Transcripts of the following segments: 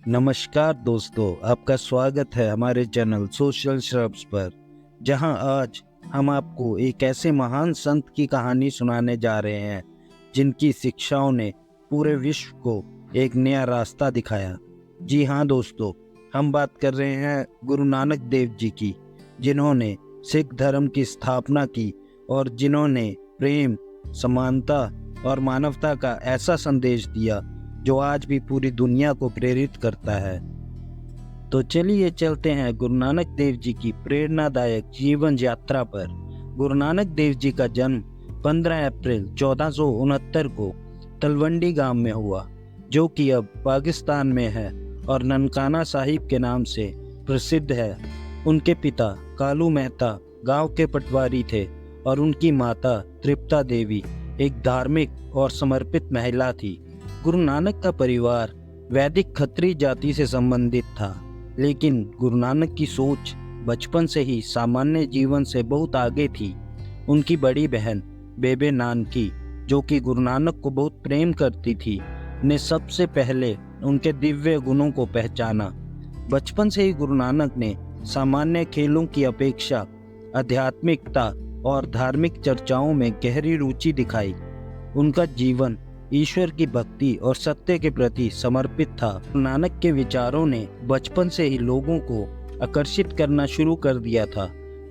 नमस्कार दोस्तों, आपका स्वागत है हमारे चैनल सोशल श्रब्स पर, जहां आज हम आपको एक ऐसे महान संत की कहानी सुनाने जा रहे हैं जिनकी शिक्षाओं ने पूरे विश्व को एक नया रास्ता दिखाया। जी हाँ दोस्तों, हम बात कर रहे हैं गुरु नानक देव जी की, जिन्होंने सिख धर्म की स्थापना की और जिन्होंने प्रेम, समानता और मानवता का ऐसा संदेश दिया जो आज भी पूरी दुनिया को प्रेरित करता है। तो चलिए चलते हैं गुरु नानक देव जी की प्रेरणादायक जीवन यात्रा पर। गुरु नानक देव जी का जन्म 15 अप्रैल 1469 को तलवंडी गांव में हुआ, जो कि अब पाकिस्तान में है और ननकाना साहिब के नाम से प्रसिद्ध है। उनके पिता कालू मेहता गांव के पटवारी थे और उनकी माता तृप्ता देवी एक धार्मिक और समर्पित महिला थी। गुरु नानक का परिवार वैदिक खत्री जाति से संबंधित था, लेकिन गुरु नानक की सोच बचपन से ही सामान्य जीवन से बहुत आगे थी। उनकी बड़ी बहन बेबे नानकी, जो कि गुरु नानक को बहुत प्रेम करती थी, ने सबसे पहले उनके दिव्य गुणों को पहचाना। बचपन से ही गुरु नानक ने सामान्य खेलों की अपेक्षा आध्यात्मिकता और धार्मिक चर्चाओं में गहरी रुचि दिखाई। उनका जीवन ईश्वर की भक्ति और सत्य के प्रति समर्पित था। गुरु नानक के विचारों ने बचपन से ही लोगों को आकर्षित करना शुरू कर दिया था।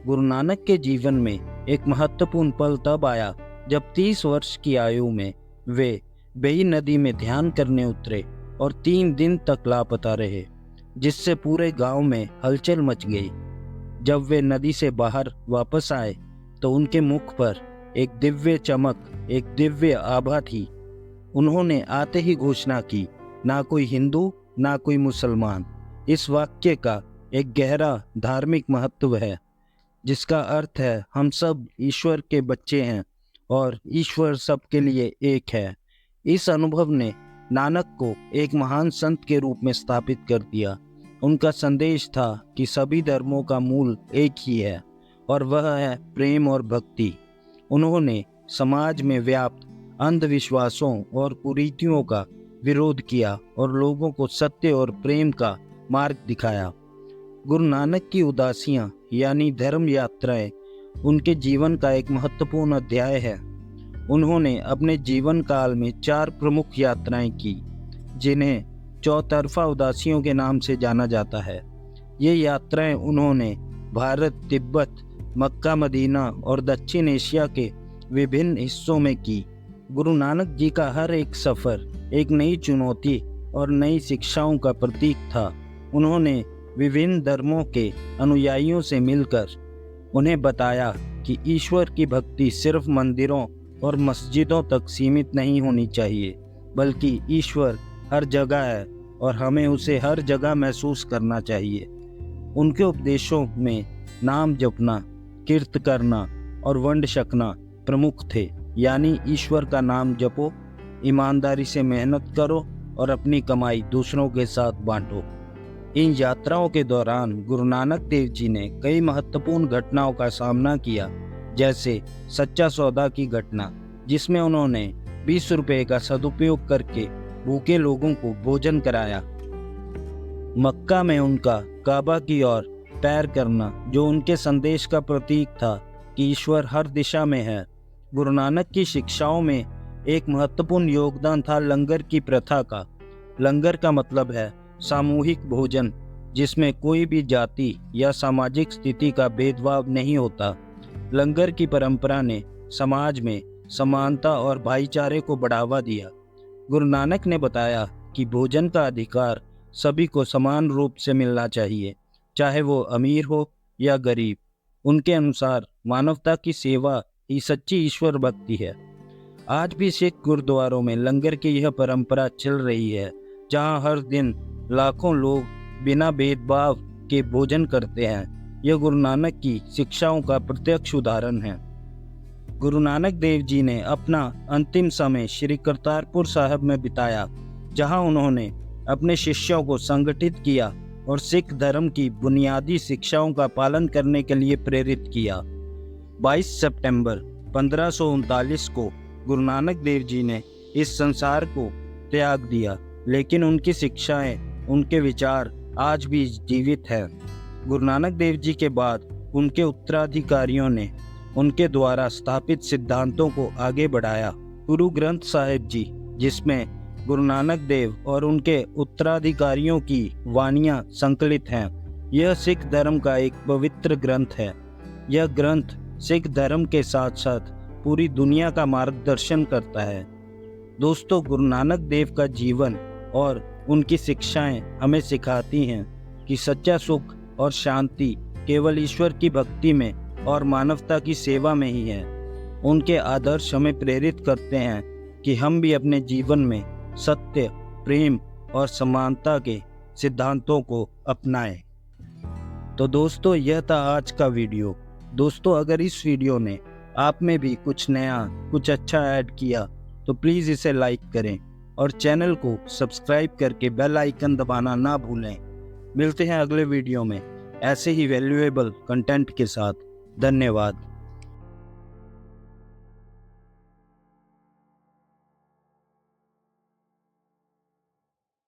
गुरु नानक के जीवन में एक महत्वपूर्ण पल तब आया जब 30 वर्ष की आयु में वे बेई नदी में ध्यान करने उतरे और 3 दिन तक लापता रहे, जिससे पूरे गांव में हलचल मच गई। जब वे नदी से बाहर वापस आए तो उनके मुख पर एक दिव्य चमक, एक दिव्य आभा थी। उन्होंने आते ही घोषणा की, ना कोई हिंदू ना कोई मुसलमान। इस वाक्य का एक गहरा धार्मिक महत्व है, जिसका अर्थ है हम सब ईश्वर के बच्चे हैं और ईश्वर सबके लिए एक है। इस अनुभव ने नानक को एक महान संत के रूप में स्थापित कर दिया। उनका संदेश था कि सभी धर्मों का मूल एक ही है और वह है प्रेम और भक्ति। उन्होंने समाज में व्याप्त अंधविश्वासों और कुरीतियों का विरोध किया और लोगों को सत्य और प्रेम का मार्ग दिखाया। गुरु नानक की उदासियां यानी धर्म यात्राएं उनके जीवन का एक महत्वपूर्ण अध्याय है। उन्होंने अपने जीवन काल में 4 प्रमुख यात्राएं की, जिन्हें चौतरफा उदासियों के नाम से जाना जाता है। ये यात्राएं उन्होंने भारत, तिब्बत, मक्का, मदीना और दक्षिण एशिया के विभिन्न हिस्सों में की। गुरु नानक जी का हर एक सफ़र एक नई चुनौती और नई शिक्षाओं का प्रतीक था। उन्होंने विभिन्न धर्मों के अनुयायियों से मिलकर उन्हें बताया कि ईश्वर की भक्ति सिर्फ मंदिरों और मस्जिदों तक सीमित नहीं होनी चाहिए, बल्कि ईश्वर हर जगह है और हमें उसे हर जगह महसूस करना चाहिए। उनके उपदेशों में नाम जपना, कीर्त करना और वंड छकना प्रमुख थे, यानी ईश्वर का नाम जपो, ईमानदारी से मेहनत करो और अपनी कमाई दूसरों के साथ बांटो। इन यात्राओं के दौरान गुरु नानक देव जी ने कई महत्वपूर्ण घटनाओं का सामना किया, जैसे सच्चा सौदा की घटना, जिसमें उन्होंने 20 रुपये का सदुपयोग करके भूखे लोगों को भोजन कराया। मक्का में उनका काबा की ओर पैर करना, जो उनके संदेश का प्रतीक था कि ईश्वर हर दिशा में है। गुरु नानक की शिक्षाओं में एक महत्वपूर्ण योगदान था लंगर की प्रथा का। लंगर का मतलब है सामूहिक भोजन, जिसमें कोई भी जाति या सामाजिक स्थिति का भेदभाव नहीं होता। लंगर की परंपरा ने समाज में समानता और भाईचारे को बढ़ावा दिया। गुरु नानक ने बताया कि भोजन का अधिकार सभी को समान रूप से मिलना चाहिए, चाहे वो अमीर हो या गरीब। उनके अनुसार मानवता की सेवा ही सच्ची ईश्वर भक्ति है। आज भी सिख गुरुद्वारों में लंगर की यह परंपरा चल रही है, जहां हर दिन लाखों लोग बिना भेदभाव के भोजन करते हैं। यह गुरु नानक की शिक्षाओं का प्रत्यक्ष उदाहरण है। गुरु नानक देव जी ने अपना अंतिम समय श्री करतारपुर साहिब में बिताया, जहां उन्होंने अपने शिष्यों को संगठित किया और सिख धर्म की बुनियादी शिक्षाओं का पालन करने के लिए प्रेरित किया। 22 सितंबर 1539 को गुरु नानक देव जी ने इस संसार को त्याग दिया, लेकिन उनकी शिक्षाएं उनके विचार आज भी जीवित हैं। गुरु नानक देव जी के बाद उनके उत्तराधिकारियों ने उनके द्वारा स्थापित सिद्धांतों को आगे बढ़ाया। गुरु ग्रंथ साहिब जी, जिसमें गुरु नानक देव और उनके उत्तराधिकारियों की वाणियाँ संकलित हैं, यह सिख धर्म का एक पवित्र ग्रंथ है। यह ग्रंथ सिख धर्म के साथ साथ पूरी दुनिया का मार्गदर्शन करता है। दोस्तों, गुरु नानक देव का जीवन और उनकी शिक्षाएं हमें सिखाती हैं कि सच्चा सुख और शांति केवल ईश्वर की भक्ति में और मानवता की सेवा में ही है। उनके आदर्श हमें प्रेरित करते हैं कि हम भी अपने जीवन में सत्य, प्रेम और समानता के सिद्धांतों को अपनाएं। तो दोस्तों, यह था आज का वीडियो। दोस्तों, अगर इस वीडियो ने आप में भी कुछ नया, कुछ अच्छा ऐड किया तो प्लीज़ इसे लाइक करें और चैनल को सब्सक्राइब करके बेल आइकन दबाना ना भूलें। मिलते हैं अगले वीडियो में ऐसे ही वैल्यूएबल कंटेंट के साथ। धन्यवाद।